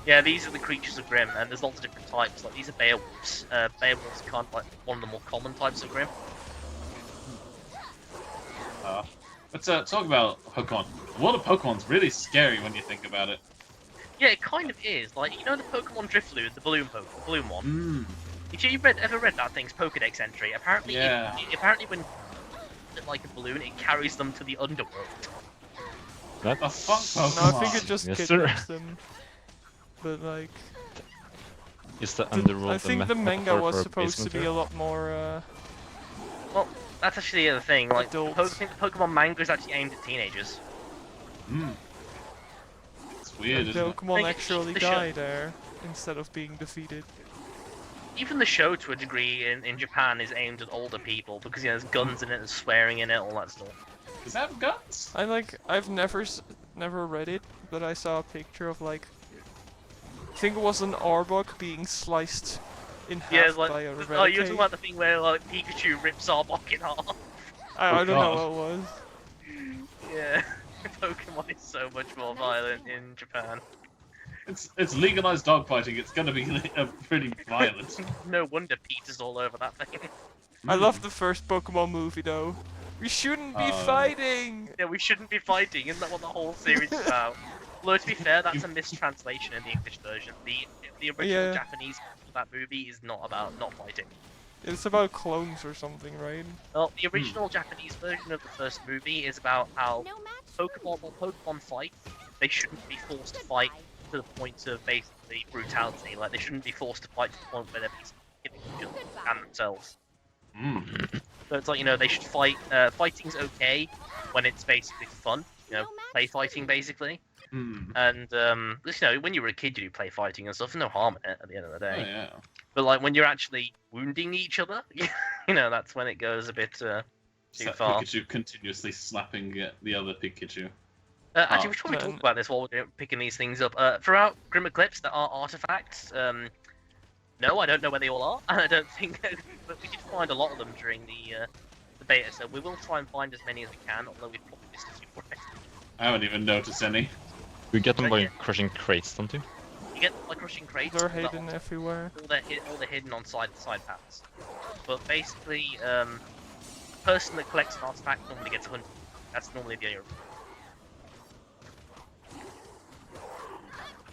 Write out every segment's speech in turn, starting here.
Yeah, these are the creatures of Grimm, and there's lots of different types. Like these are Beowulfs. Beowulfs are kind of like one of the more common types of Grimm. Let's talk about Pokemon. The world of Pokemon's really scary when you think about it. Yeah, it kind of is. Like, you know the Pokemon Drifloon, the balloon one? If you ever read that thing's Pokedex entry, apparently, Yeah. apparently when like a balloon, it carries them to the underworld. What the fuck, Pokemon? No, I think it just Yes, kidnaps them. But like, Is the underworld I think a the manga metaphor was for a supposed to basement be a lot more. Well, that's actually the other thing. Like, I Adults. think the Pokemon manga is actually aimed at teenagers. It's weird, isn't it? Pokemon Think actually the die there instead of being defeated. Even the show, to a degree, in Japan is aimed at older people because there's guns in it, there's swearing in it, all that stuff. Does that have guns? I've never read it, but I saw a picture of like, I think it was an Arbok being sliced in half like, by a oh, you're talking Raticate. about the thing where like Pikachu rips Arbok in half. I don't know what it was. Yeah, Pokemon is so much more violent in Japan. It's legalized dogfighting. It's gonna be pretty violent. No wonder Peter's all over that thing. I love the first Pokemon movie though. We shouldn't be fighting! Yeah, we shouldn't be fighting. Isn't that what the whole series is about? Although to be fair, that's a mistranslation in the English version. The original Japanese of that movie is not about not fighting. It's about clones or something, right? Well, the original Japanese version of the first movie is about how Pokemon fight. They shouldn't be forced to fight to the point of basically brutality. Like they shouldn't be forced to fight to the point where they're basically killing each other and themselves. So it's like, you know, they should fight. Fighting's okay when it's basically fun. You know, play fighting basically. And you know, when you were a kid, you do play fighting and stuff. There's no harm in it at the end of the day. Oh, yeah. But like when you're actually wounding each other, you know, that's when it goes a bit too far. Pikachu continuously slapping at the other Pikachu. Actually, we should probably talk about this while we're picking these things up. Throughout Grimm Eclipse, there are artifacts. No, I don't know where they all are, and I don't think. But we did find a lot of them during the beta, so we will try and find as many as we can. Although we've probably missed a few already. I haven't even noticed any. We get them by crushing crates, don't you? You get like crushing crates. They're hidden everywhere. All they're hidden on side paths. But basically, the person that collects an artifact normally gets 100. That's normally the only.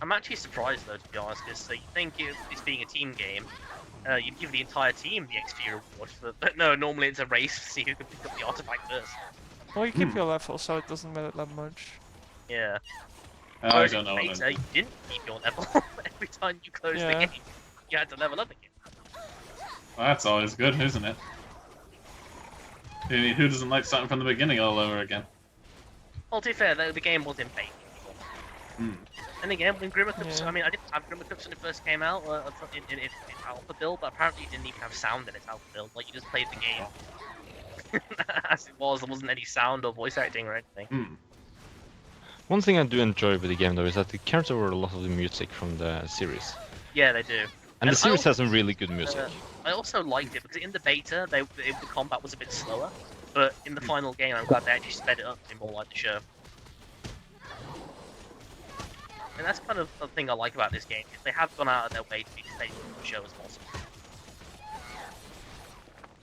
I'm actually surprised though, to be honest, because you think it's being a team game, you'd give the entire team the XP reward, but no, normally it's a race to see who can pick up the artifact first. Well, you keep your level, so it doesn't matter that much. Yeah. I don't know. You didn't keep your level. Every time you closed the game, you had to level up again. Well, that's always good, isn't it? I mean, who doesn't like starting from the beginning all over again? Well, to be fair, the game was in beta. And again, when Grimm Eclipse, I mean, I didn't have Grimm Eclipse when it first came out in alpha build, but apparently it didn't even have sound in its alpha build. Like, you just played the game as it was. There wasn't any sound or voice acting or anything. One thing I do enjoy with the game though is that it carries over a lot of the music from the series. Yeah, they do. And the series has some really good music. I also liked it because in the beta, the combat was a bit slower, but in the final game, I'm glad they actually sped it up to be more like the show. And that's kind of the thing I like about this game. They have gone out of their way to be as faithful to the show as possible.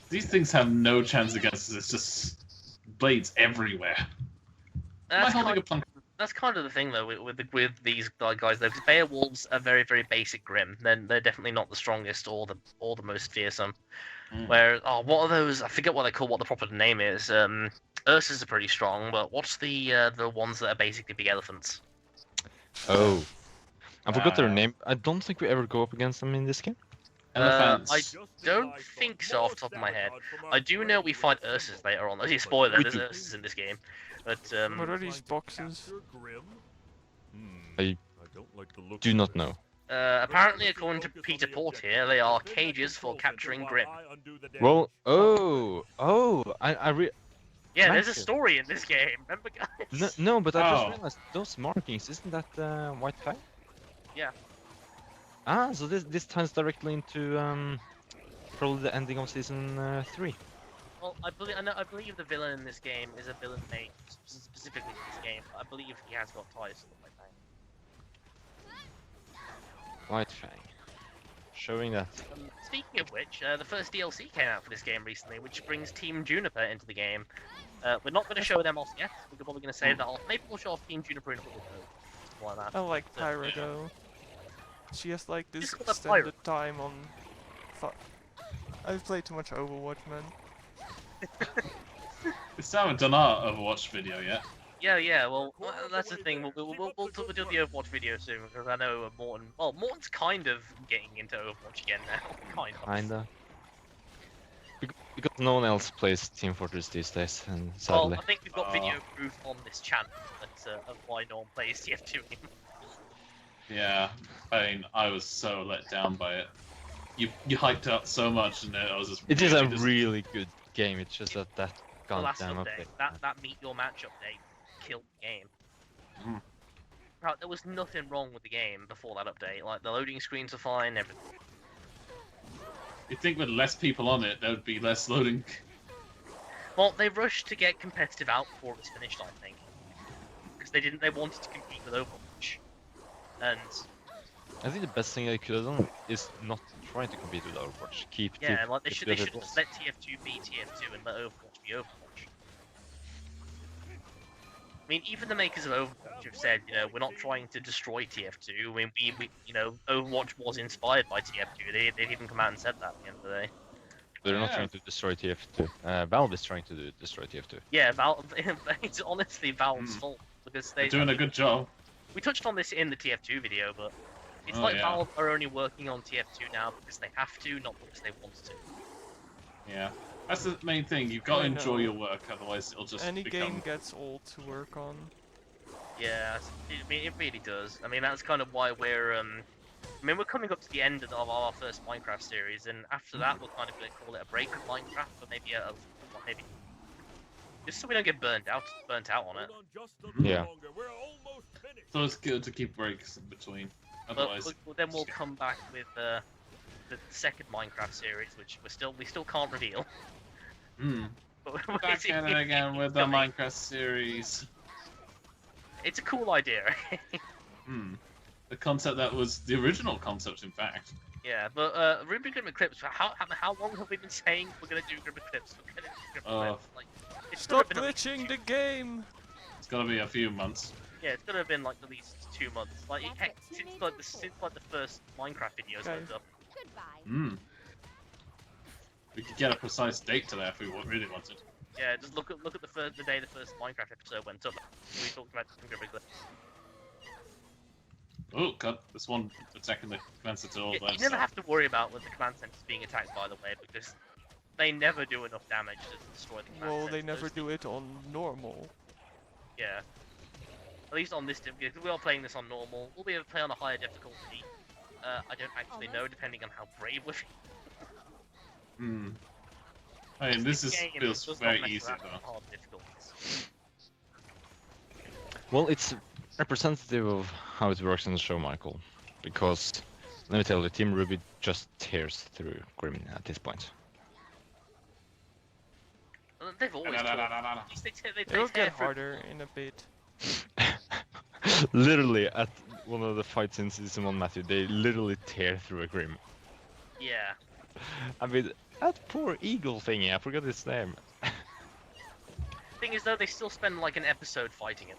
These things have no chance against us. It's just blades everywhere. That's kind of the thing though with these guys though, because Beowulfs are very, very basic Grimm. Then they're definitely not the strongest or the most fearsome. Where what are those? I forget what they're called. What the proper name is. Ursus are pretty strong, but what's the ones that are basically big elephants? Oh, I forgot their name. I don't think we ever go up against them in this game. Elephants. I don't think so off the top of my head. I do know we fight Ursus later on. Spoiler, there's Ursus in this game. But what are these boxes? I do not know. Apparently, according to Peter Port here, they are cages for capturing Grimm. Well, Yeah, there's a story in this game. Remember, guys? No, but I just realized those markings. Isn't that white flag? Yeah. Ah, so this ties directly into probably the ending of season 3. Well, I believe the villain in this game is a villain made specifically for this game. I believe he has got ties to the white flag. White Fang. Showing that. Speaking of which, the first DLC came out for this game recently, which brings Team Juniper into the game. We're not going to show them off yet. We're probably going to save that off. Maybe we'll show off Team Juniper in a little bit. Something like that. I like So, Pyra though. She has like this Just call her extended time on. Fuck. I've played too much Overwatch, man. We still haven't done our Overwatch video yet. Yeah. Well, that's the thing. We'll do the Overwatch video soon because I know Morton. Well, Morton's kind of getting into Overwatch again now. Kind of. Kinda. Because no one else plays Team Fortress these days, and Well, sadly. I think we've got video proof on this channel of why no one plays TF2 anymore. Yeah, I mean, I was so let down by it. You hyped up so much, and I was just. It is a just- really good game. It's just that The last goddamn update, update. that meet your match update, killed the game. Mm. Right, there was nothing wrong with the game before that update. Like the loading screens are fine, everything. You'd think with less people on it, there would be less loading. Well, they rushed to get competitive out before it was finished, I think, because they wanted to compete with Overwatch, and I think the best thing they could have done is not try to compete with Overwatch. Keep yeah, it, like they it should what it have was. just let TF2 be TF2 and let Overwatch be Overwatch. I mean, even the makers of Overwatch have said, you know, we're not trying to destroy TF2. I mean, we you know, Overwatch was inspired by TF2. They've even come out and said that at the end of the day. They're not Yeah. trying to destroy TF2. Valve is trying to destroy TF2. Yeah, Valve. It's honestly Valve's Mm. fault because They're doing a good job. We touched on this in the TF2 video, but it's Oh, like yeah. Valve are only working on TF2 now because they have to, not because they want to. Yeah, that's the main thing. You've got to I enjoy know. your work, otherwise it'll just Any become. game gets old to work on. Yeah, I mean, it really does. I mean, that's kind of why we're I mean, we're coming up to the end of our first Minecraft series, and after that, we're kind of going to call it a break of Minecraft, but maybe maybe just so we don't get burnt out on it. Yeah. So it's good to keep breaks in between. But Otherwise, then we'll come back with the second Minecraft series, which we still can't reveal. But back at it again with the coming. Minecraft series. It's a cool idea. The concept that was the original concept, in fact. Yeah, but RWBY Grimm Eclipse. How long have we been saying we're gonna do Grimm Eclipse? We're gonna do Grimm Eclipse. Like, it's gotta Stop have been at least glitching 2 the game! It's gotta be a few months. Yeah, it's gonna have been like at least 2 months. Like heck, since the first Minecraft videos Okay. went up. We could get a precise date to that if we really wanted. Yeah, just look at the day the first Minecraft episode went up. We talked about Grimm Eclipse. Oh god, this one attacking the command center all You by never himself. have to worry about with the command centers being attacked, by the way, because they never do enough damage to destroy the command Well, center. they never do it on normal. Yeah. At least on this difficulty, because we are playing this on normal. We'll be able to play on a higher difficulty. I don't actually know, depending on how brave we're I mean, this game feels does not very mess easy around with though. hard difficulties. Well, it's representative of how it works in the show, Michael. Because, let me tell you, Team RWBY just tears through Grimm at this point. They've always At least they It'll tear get through- harder in a bit. Literally, at one of the fights in Season 1, Matthew, they literally tear through a Grimm. Yeah. I mean, that poor eagle thingy, I forgot his name. Thing is, though, they still spend like an episode fighting it.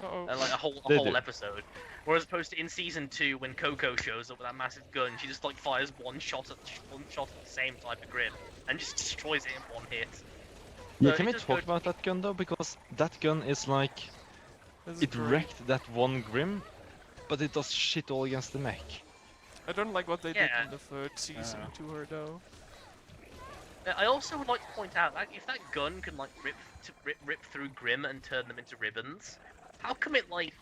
Uh-oh. Like a whole They do. episode. Whereas opposed to in season 2 when Coco shows up with that massive gun, she just like fires one shot at the same type of Grimm and just destroys it in one hit. Yeah, So can it we does talk go- about that gun though? Because that gun is like, This is it great. wrecked that one Grimm, but it does shit all against the mech. I don't like what they Yeah. did in the third season to her though. I also would like to point out that if that gun can like rip through Grimm and turn them into ribbons, how come it like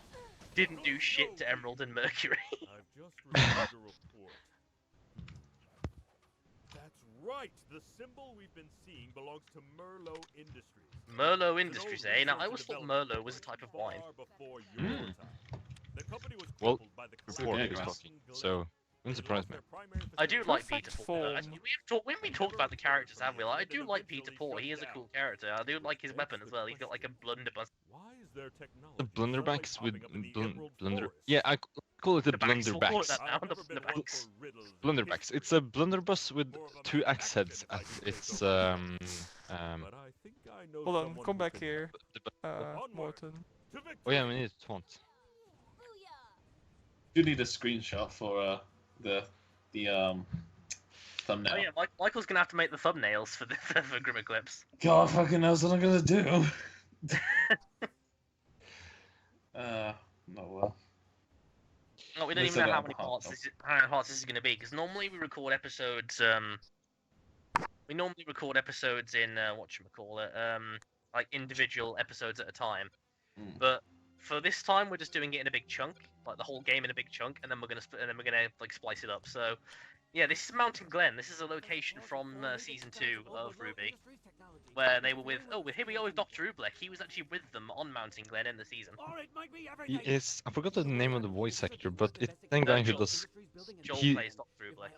didn't do shit to Emerald and Mercury? I've just received a report. That's right. The symbol we've been seeing belongs to Merlot Industries. Merlot It's an Industries, old eh? Now I research always and thought development Merlot was a type of far wine. before your time. The company was Well, crippled by the Report yeah, is grass. talking, so wouldn't surprise me. I do like Perfect Peter Porter. form. When we talked about the characters, have we? Like, I do like Peter Porter. He is a cool character. I do like his weapon as well. He's got like a blunderbuss. Why is their The technology blunderbacks suddenly with popping up in the blunder. Emerald Blunder. Forest. Yeah, I call it the The backs, we'll call it blunderbacks. that now. I've The never been one backs. for riddles and Blunderbacks. history. It's a blunderbuss with More of a 2 man of axe action, heads if I at do say its so myself. But I think I know Hold on, someone come who back can here, Onward. Morton. To Oh yeah, victory. we need a taunt. You need a screenshot for the thumbnail. Oh yeah, Michael's gonna have to make the thumbnails for the for Grimm Eclipse. God fucking knows what I'm gonna do. No well. Oh, we At don't least even I know don't how have many a heart parts though. how many parts this is going to be, because normally we record episodes. We normally record episodes in whatchamacallit, like individual episodes at a time. Mm. But for this time, we're just doing it in a big chunk, like the whole game in a big chunk, and then we're gonna like splice it up. So, yeah, this is Mountain Glen. This is a location from season 2 of RWBY, where they were with. Oh, here we are with Dr. Ublek. He was actually with them on Mountain Glen in the season. He is. I forgot the name of the voice actor, but it's the same guy who Joel. does. Joel He- plays Dr. Ublek.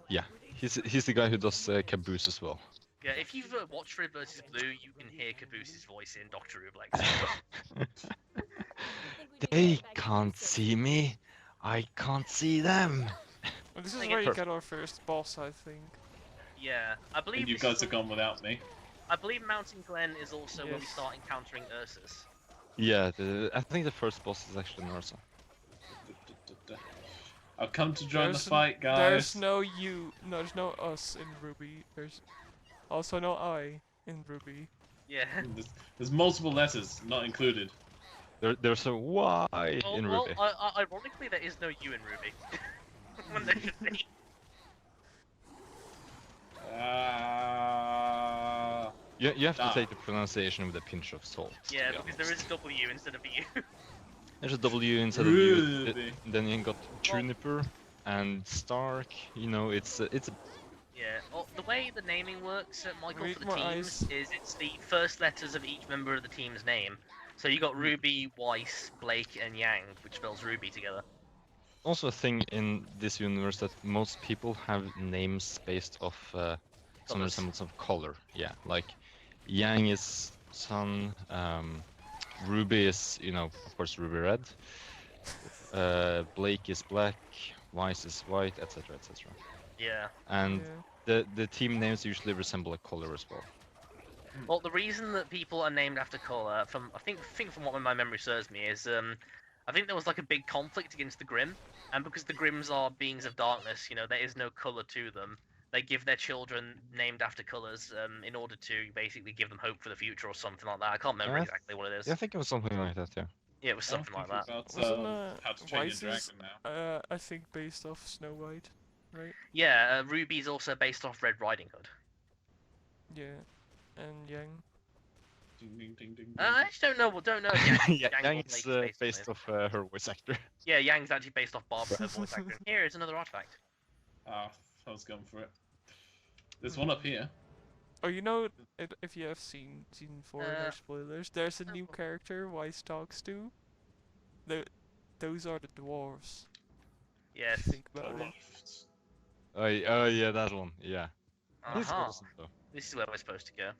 Yeah, he's the guy who does Caboose as well. Yeah, if you've watched Red vs. Blue, you can hear Caboose's voice in Dr. Ublek. They can't see me. I can't see them. Well, this is Think where it- you get our first boss, I think. Yeah, I believe And you this guys is have gone without me. I believe Mountain Glen is also when we Yes. start encountering Ursus. Yeah, I think the first boss is actually Narsa. I've come to join There's the fight, guys. There's no you. No, there's no us in RWBY. There's also no I in RWBY. Yeah. There's multiple letters not included. There's a Y in Well, RWBY. ironically, there is no U in Ruby. When there should be. You have to Ah. take the pronunciation with a pinch of salt. to Yeah, be because there honest. is a W instead of a U. There's a W instead of U. Ruby. Then you got Juniper and Stark. You know, it's a Yeah. Well, the way the naming works at Michael Read for the my teams eyes. is it's the first letters of each member of the team's name. So you got Ruby, Weiss, Blake, and Yang, which spells Ruby together. also a thing in this universe that most people have names based off some Colours. resemblance of color. Yeah, like Yang is sun, Ruby is, you know, of course, Ruby red. Blake is black, Weiss is white, etc., etc. Yeah. And Yeah. the team names usually resemble a color as well. Well, the reason that people are named after color, from I think from what my memory serves me, is I think there was like a big conflict against the Grimm, and because the Grimms are beings of darkness, you know, there is no color to them. They give their children named after colors in order to basically give them hope for the future or something like that. I can't remember Yeah, exactly what it is. Yeah, I think it was something like that. Yeah. Yeah, it was something like that. About, Wasn't how to train your Weiss's, dragon now. I think based off Snow White, right? Yeah, Ruby's also based off Red Riding Hood. Yeah. And Yang. Ding, ding, ding, ding, I ding. just don't know. Yeah, Yang Yang or is Blake based on off her voice actor. it. Yeah, Yang's actually based off Barbara, her voice actor. Here is another artifact. Ah, I was going for it. There's one up here. Oh, you know, if you have seen season 4, no spoilers, there's a new character Weiss talks to. Those are the dwarves. Yes. Think about it. Oh, yeah, that one. Yeah. He's Uh-huh. awesome though. This is where we're supposed to go.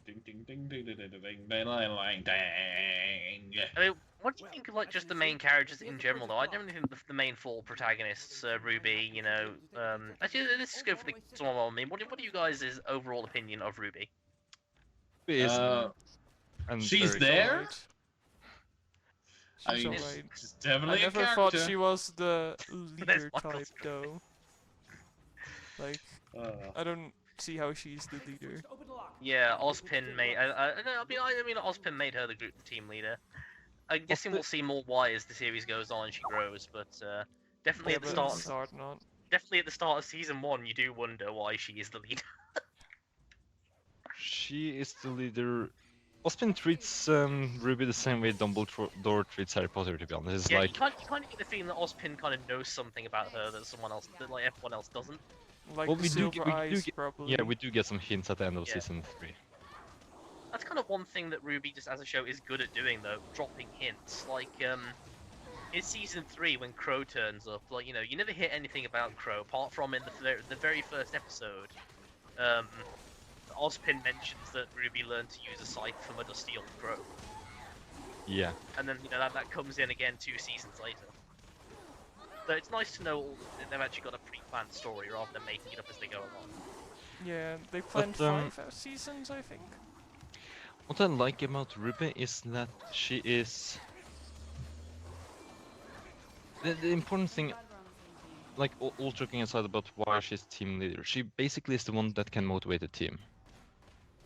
Ding, ding, ding, ding, ding, ding, ding, ding, ding, ding. I mean, what do you think of like just the main characters in general, though? I don't really think the main 4 protagonists, Ruby, you know, actually, let's just go for the someone on me. What are you guys' overall opinion of Ruby? He is, and she's very there? Alright. I She's mean, alright. she's I definitely a never character. thought she was the leader Michael's type, though. Like, I don't see how she's the leader. Yeah, Ozpin made. I mean, Ozpin made her the group team leader. I'm guessing we'll see more why as the series goes on and she grows, but definitely Yeah, at the but start, not. definitely at the start of season 1, you do wonder why she is the leader. She is the leader. Ozpin treats Ruby the same way Dumbledore treats Harry Potter. To be honest, it's Yeah, like you kind of get the feeling that Ozpin kind of knows something about her that someone else, that like everyone else doesn't. Like Well, the we do silver get- eyes, probably. yeah, we do get some hints at the end of Yeah. season 3. That's kind of one thing that Ruby, just as a show, is good at doing, though, dropping hints. Like, in season 3, when Crow turns up, like, you know, you never hear anything about Crow, apart from in the very first episode, Ozpin mentions that Ruby learned to use a scythe from a dusty old crow. Yeah. And then that comes in again 2 seasons later. So it's nice to know that they've actually got a pre-planned story rather than making it up as they go along. Yeah, they planned But, 5 seasons, I think. What I like about RWBY is that she is... The important thing, like all joking aside about why she's team leader, she basically is the one that can motivate the team.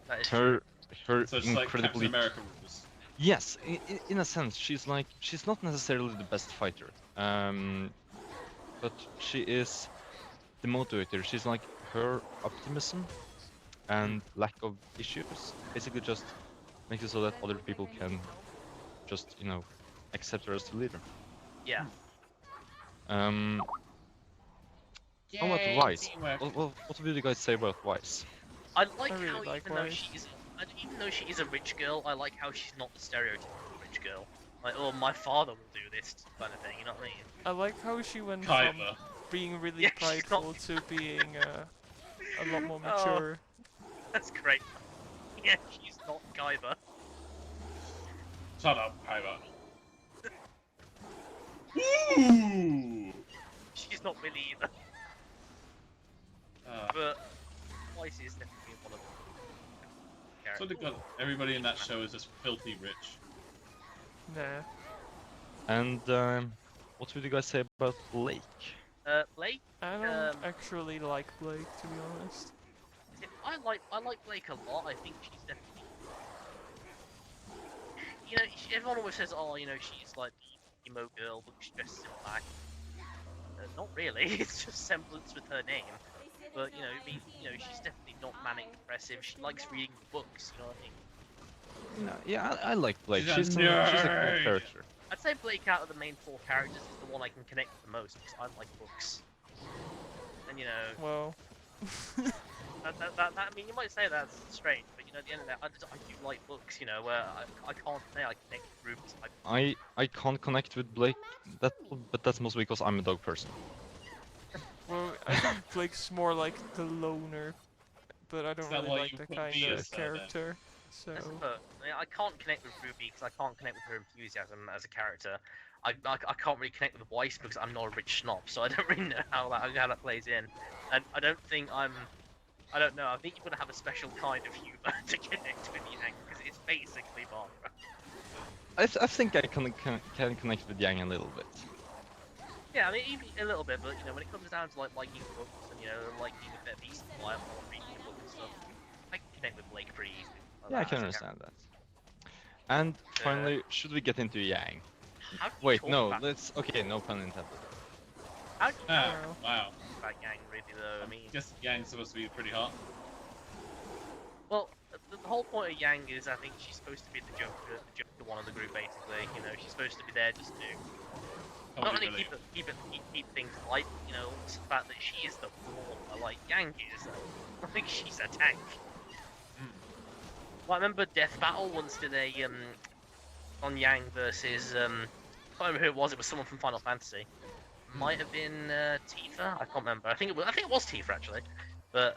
That is true. Her So it's like Captain incredibly... America rules. Yes, in a sense, she's not necessarily the best fighter, but she is the motivator. She's like her optimism and lack of issues basically just makes it so that other people can just accept her as the leader. Yeah. How about Yay, Wise? teamwork. What would you guys say about Wise? I like I really how like even though Wise. even though she is a rich girl, I like how she's not the stereotypical rich girl. Like, oh, my father will do this kind of thing. You know what I mean? I like how she went Kyber. from being really Yeah, she's prideful to being a lot more Oh. mature. That's great. Yeah, she's not Kyber. Shut up, Kyber. Ooh! She's not Willy either. But Weiss is definitely one of the So characters. everybody in that show is just filthy rich. Nah. And what would you guys say about Blake? Blake. I don't Um, actually like Blake, to be honest. I like Blake a lot. I think she's definitely. Everyone always says, oh, she's like the emo girl, but she dresses in black. Not really. It's just semblance with her name. But she's definitely not manic depressive. She likes reading books. You know what I mean? No, yeah, I like Blake. She's a She's a cool nerd. character. I'd say Blake out of the main 4 characters is the one I can connect with the most because I like books. And Well, I mean, you might say that's strange, but at the end of that, I do like books. Where I can't say I connect with Ruby's. I can't connect with Blake, but that's mostly because I'm a dog person. well, I think Blake's more like the loner, but I don't that really why like you the put kind me of as that then? character. So I can't connect with Ruby because I can't connect with her enthusiasm as a character. I can't really connect with Weiss because I'm not a rich snob, so I don't really know how that plays in. And I don't think I don't know. I think you've got to have a special kind of humor to connect with Yang because it's basically Barbara. I think I can connect with Yang a little bit. Yeah, I mean, even a little bit, but when it comes down to liking books and liking a bit of peace and quiet or reading a book and stuff, I can connect with Blake pretty easily. Yeah, I can understand that. And finally, should we get into Yang? How do you Wait, talk no, about, let's... Okay, no pun intended. How do you Ah, Wow. wow. talk about Yang really though? I mean, Guess Yang's supposed to be pretty hot. well, the whole point of Yang is I think she's supposed to be the Joker one of the group basically. She's supposed to be there just to Can't not be only really. keep things light, it's the fact that she is the brawler like Yang is. I think she's a tank. Well, I remember Death Battle once did a on Yang versus I can't remember who it was. It was someone from Final Fantasy. Might have been Tifa. I can't remember. I think it was Tifa actually. But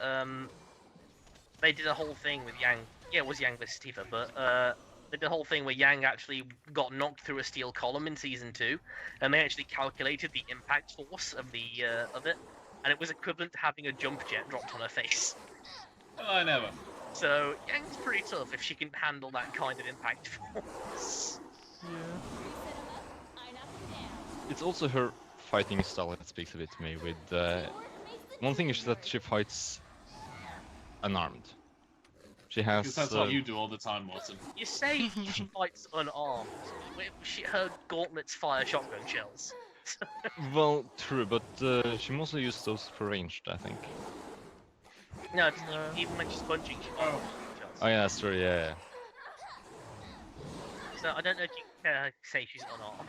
they did a whole thing with Yang. Yeah, it was Yang versus Tifa. But they did a whole thing where Yang actually got knocked through a steel column in season 2, and they actually calculated the impact force of it, and it was equivalent to having a jump jet dropped on her face. Oh, I never. So Yang's pretty tough if she can handle that kind of impact force. yeah. It's also her fighting style that speaks a bit to me. With one thing is that she fights unarmed. She has. Because that's what you do all the time, Watson. You say she fights unarmed. Her gauntlets fire shotgun shells. Well, true, but she mostly uses those for ranged, I think. No, even when she's punching, she fires shotgun shells. Oh yeah, that's true. Yeah. So I don't know if you can say she's unarmed.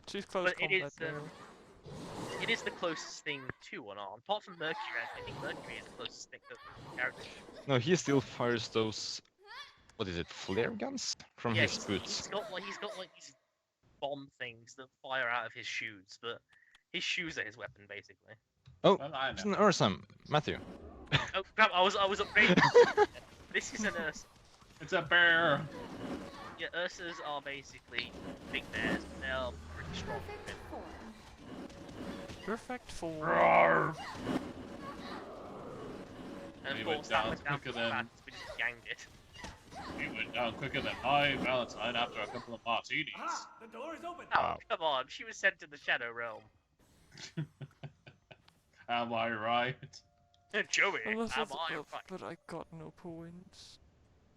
She's close But it combat is, though. It is the closest thing to unarmed. Apart from Mercury, I think Mercury is the closest thing to the character. No, he still fires those. What is it? Flare guns from Yeah, his boots. he's got like these bomb things that fire out of his shoes, but his shoes are his weapon basically. Oh, Well, I it's know. an Ursam, Matthew. Oh crap! I was upgraded. This is an It's a bear. Yeah, Ursas are basically big bears. They are pretty strong. Perfect for. Roar! And He of went course, that down went down quicker pretty than- fast. We just ganged it. He went down quicker than my Valentine after a couple of martinis. Aha! The door is open. Oh, Wow. come on. She was sent to the Shadow Realm. Am I right? Joey, Unless am it's- I but, right? but I got no points.